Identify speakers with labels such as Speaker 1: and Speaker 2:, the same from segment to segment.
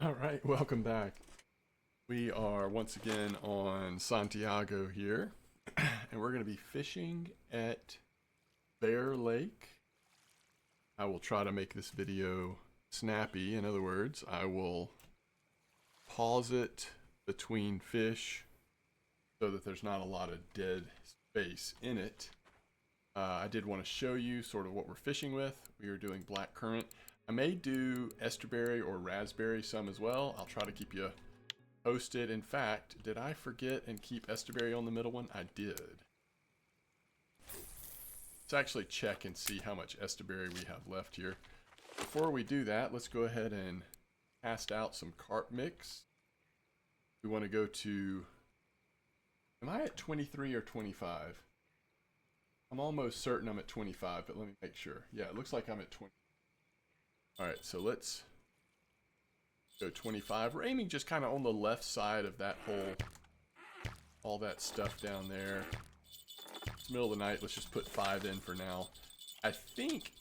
Speaker 1: All right, welcome back. We are once again on Santiago here, and we're going to be fishing at Bear Lake. I will try to make this video snappy. In other words, I will pause it between fish so that there's not a lot of dead space in it. I did want to show you sort of what we're fishing with. We are doing black currant. I may do estuary or raspberry some as well. I'll try to keep you posted. In fact, did I forget and keep estuary on the middle one? I did. Let's actually check and see how much estuary we have left here. Before we do that, let's go ahead and cast out some carp mix. We want to go to, am I at 23 or 25? I'm almost certain I'm at 25, but let me make sure. Yeah, it looks like I'm at 20. All right, so let's go 25. We're aiming just kind of on the left side of that hole. All that stuff down there. It's the middle of the night. Let's just put 5 in for now. I think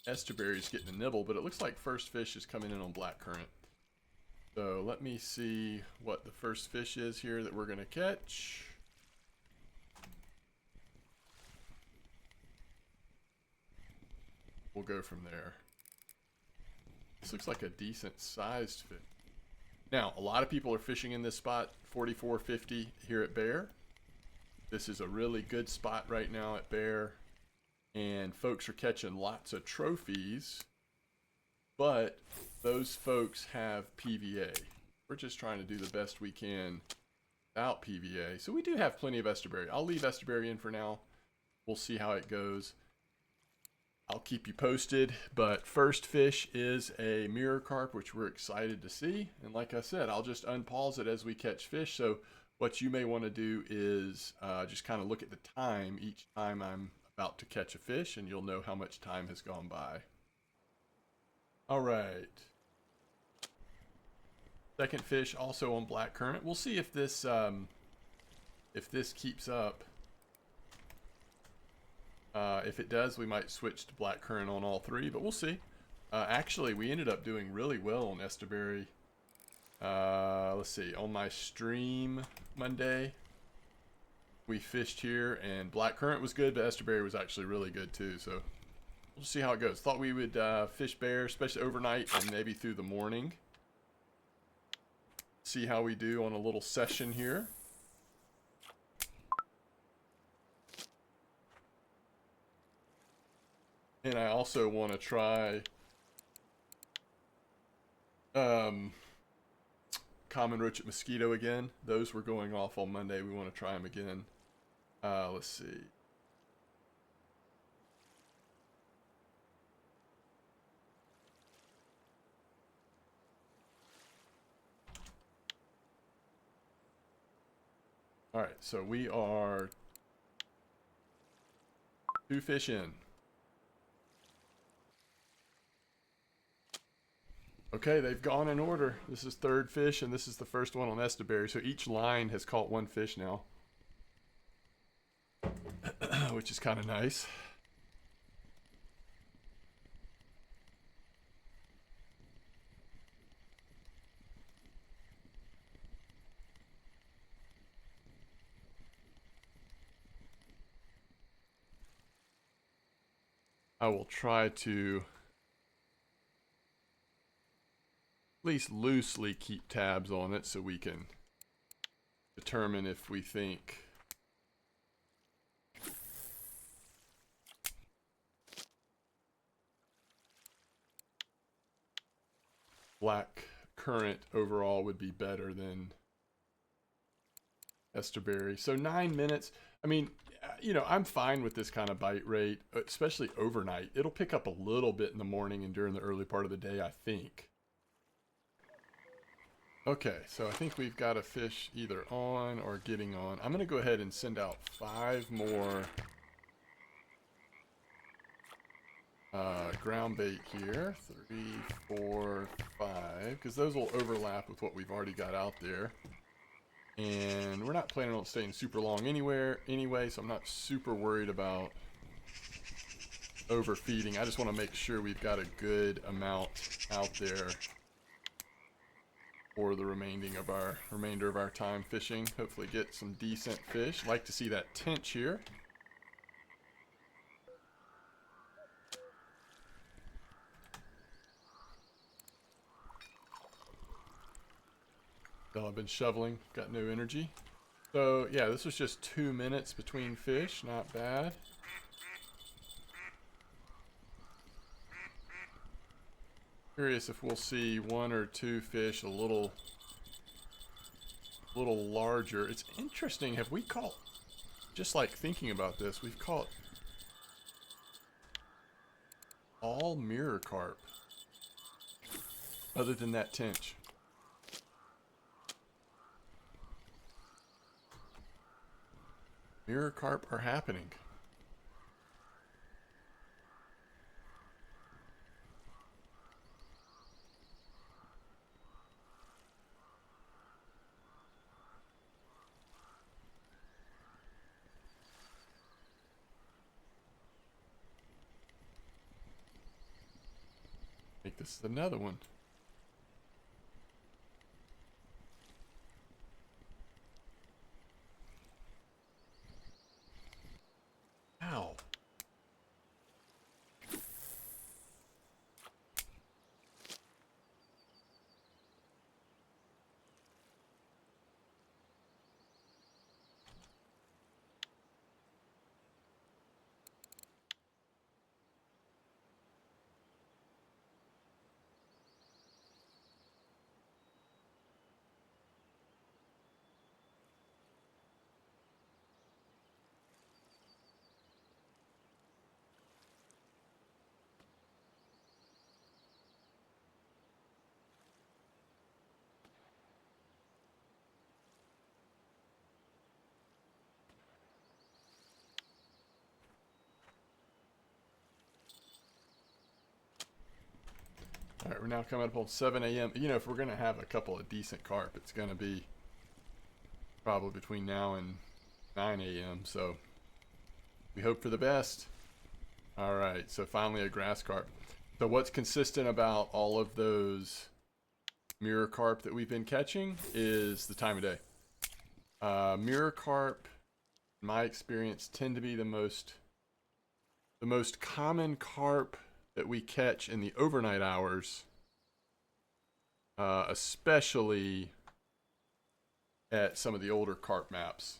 Speaker 1: estuary's getting a nibble, but it looks like first fish is coming in on black currant. So let me see what the first fish is here that we're going to catch. We'll go from there. This looks like a decent sized fish. Now, a lot of people are fishing in this spot, 44.50 here at Bear. This is a really good spot right now at Bear. And folks are catching lots of trophies. But those folks have PVA. We're just trying to do the best we can without PVA. So we do have plenty of estuary. I'll leave estuary in for now. We'll see how it goes. I'll keep you posted, but first fish is a mirror carp, which we're excited to see. And like I said, I'll just unpause it as we catch fish. So what you may want to do is just kind of look at the time each time I'm about to catch a fish, and you'll know how much time has gone by. All right. Second fish also on black currant. We'll see if this keeps up. If it does, we might switch to black currant on all 3, but we'll see. Actually, we ended up doing really well on estuary. Let's see, on my stream Monday, we fished here, and black currant was good, but estuary was actually really good too, so we'll see how it goes. Thought we would fish Bear, especially overnight and maybe through the morning. See how we do on a little session here. And I also want to try common roachet mosquito again. Those were going off on Monday. We want to try them again. Let's see. All right, so we are 2 fish in. Okay, they've gone in order. This is third fish, and this is the first one on estuary. So each line has caught 1 fish now, which is kind of nice. I will try to at least loosely keep tabs on it so we can determine if we think black currant overall would be better than estuary. So 9 minutes. I mean, you know, I'm fine with this kind of bite rate, especially overnight. It'll pick up a little bit in the morning and during the early part of the day, I think. Okay, so I think we've got a fish either on or getting on. I'm going to go ahead and send out 5 more ground bait here. 3, 4, 5, because those will overlap with what we've already got out there. And we're not planning on staying super long anyway, so I'm not super worried about overfeeding. I just want to make sure we've got a good amount out there for the remainder of our time fishing. Hopefully get some decent fish. Like to see that tench here. So I've been shoveling, got no energy. So yeah, this was just 2 minutes between fish, not bad. Curious if we'll see 1 or 2 fish a little larger. It's interesting, have we caught, just like thinking about this, we've caught all mirror carp other than that tench. Mirror carp are happening. I think this is another one. Ow. All right, we're now coming up on 7 a.m. You know, if we're going to have a couple of decent carp, it's going to be probably between now and 9 a.m. So we hope for the best. All right, so finally a grass carp. So what's consistent about all of those mirror carp that we've been catching is the time of day. Mirror carp, in my experience, tend to be the most common carp that we catch in the overnight hours, especially at some of the older carp maps.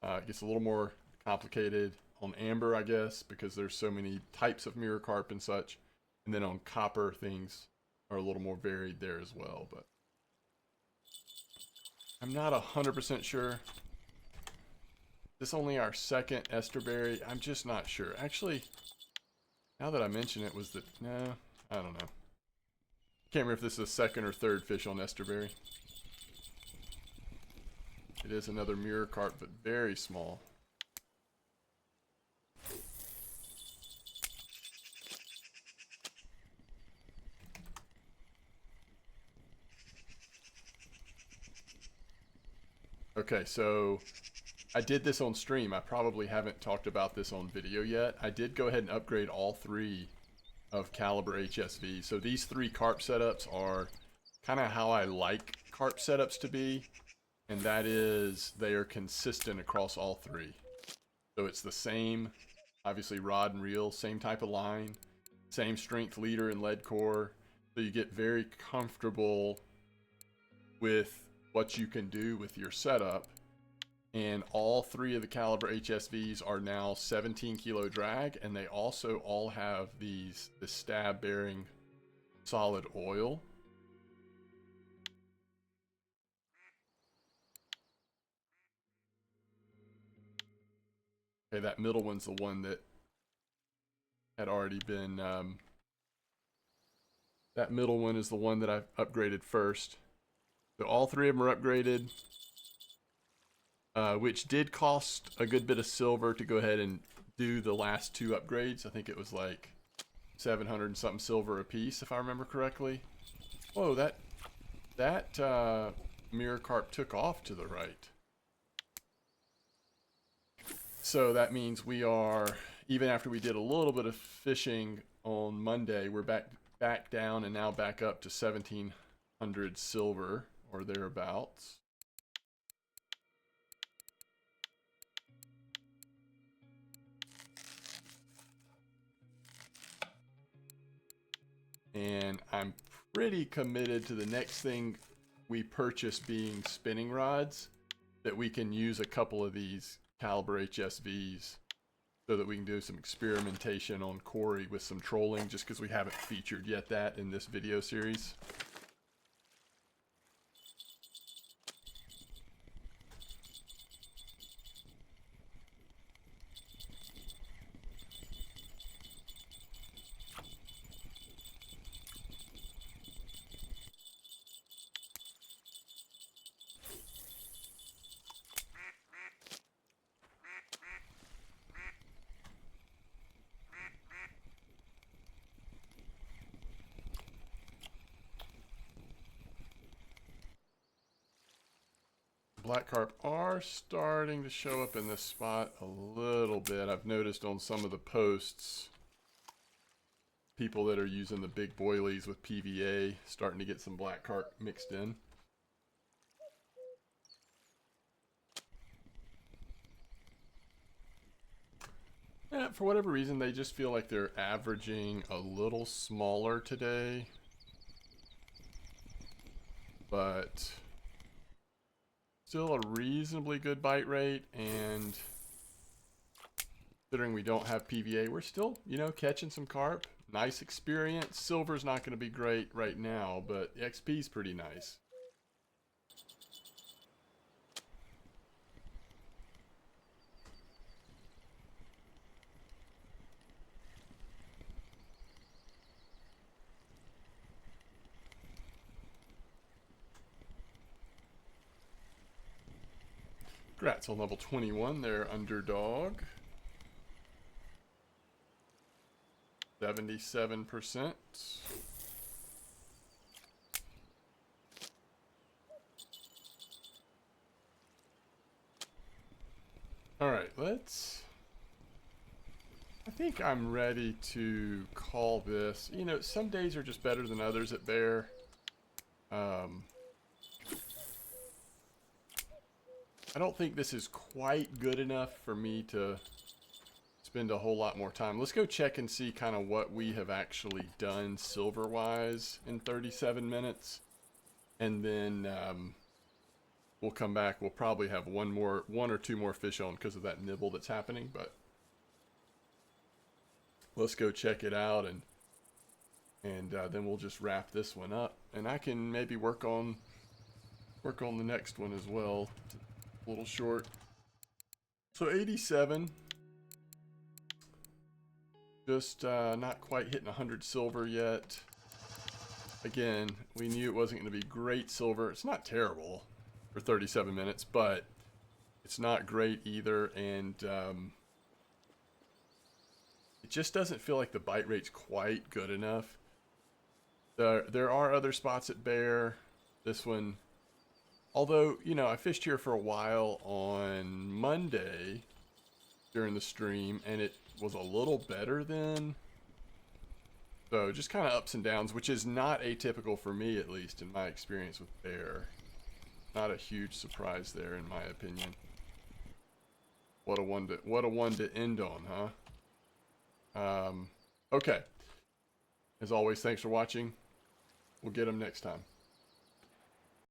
Speaker 1: It gets a little more complicated on amber, I guess, because there's so many types of mirror carp and such. And then on copper, things are a little more varied there as well. But I'm not 100% sure. This is only our second estuary. I'm just not sure. Actually, now that I mention it, was that, no, I don't know. Can't remember if this is the second or third fish on estuary. It is another mirror carp, but very small. Okay, so I did this on stream. I probably haven't talked about this on video yet. I did go ahead and upgrade all 3 of caliber HSV. So these 3 carp setups are kind of how I like carp setups to be. And that is, they are consistent across all 3. So it's the same, obviously rod and reel, same type of line, same strength leader and lead core. So you get very comfortable with what you can do with your setup. And all 3 of the caliber HSVs are now 17 kilo drag, and they also all have the stab bearing solid oil. Okay, that middle one's the one that had already been, that middle one is the one that I've upgraded first. So all 3 of them are upgraded, which did cost a good bit of silver to go ahead and do the last 2 upgrades. I think it was like 700 and something silver a piece, if I remember correctly. Whoa, that mirror carp took off to the right. So that means we are, even after we did a little bit of fishing on Monday, we're back down and now back up to 17 100 silver or thereabouts. And I'm pretty committed to the next thing we purchase being spinning rods, that we can use a couple of these caliber HSVs so that we can do some experimentation on Corey with some trolling, just because we haven't featured yet that in this video series. Black carp are starting to show up in this spot a little bit. I've noticed on some of the posts, people that are using the big boilies with PVA starting to get some black carp mixed in. Yeah, for whatever reason, they just feel like they're averaging a little smaller today. But still a reasonably good bite rate, and considering we don't have PVA, we're still, you know, catching some carp. Nice experience. Silver's not going to be great right now, but XP's pretty nice. Congrats on level 21 there, MDawg. 77%. Alright, I think I'm ready to call this. You know, some days are just better than others at Bear. I don't think this is quite good enough for me to spend a whole lot more time. Let's go check and see kind of what we have actually done silver-wise in 37 minutes. And then we'll come back. We'll probably have one or two more fish on because of that nibble that's happening. But let's go check it out, and then we'll just wrap this one up. And I can maybe work on the next one as well. A little short. So 87. Just not quite hitting 100 silver yet. Again, we knew it wasn't going to be great silver. It's not terrible for 37 minutes, but it's not great either. And it just doesn't feel like the bite rate's quite good enough. There are other spots at Bear. This one, although, you know, I fished here for a while on Monday during the stream, and it was a little better then. So just kind of ups and downs, which is not atypical for me, at least in my experience with Bear. Not a huge surprise there, in my opinion. What a one to end on, huh? Okay. As always, thanks for watching. We'll get them next time.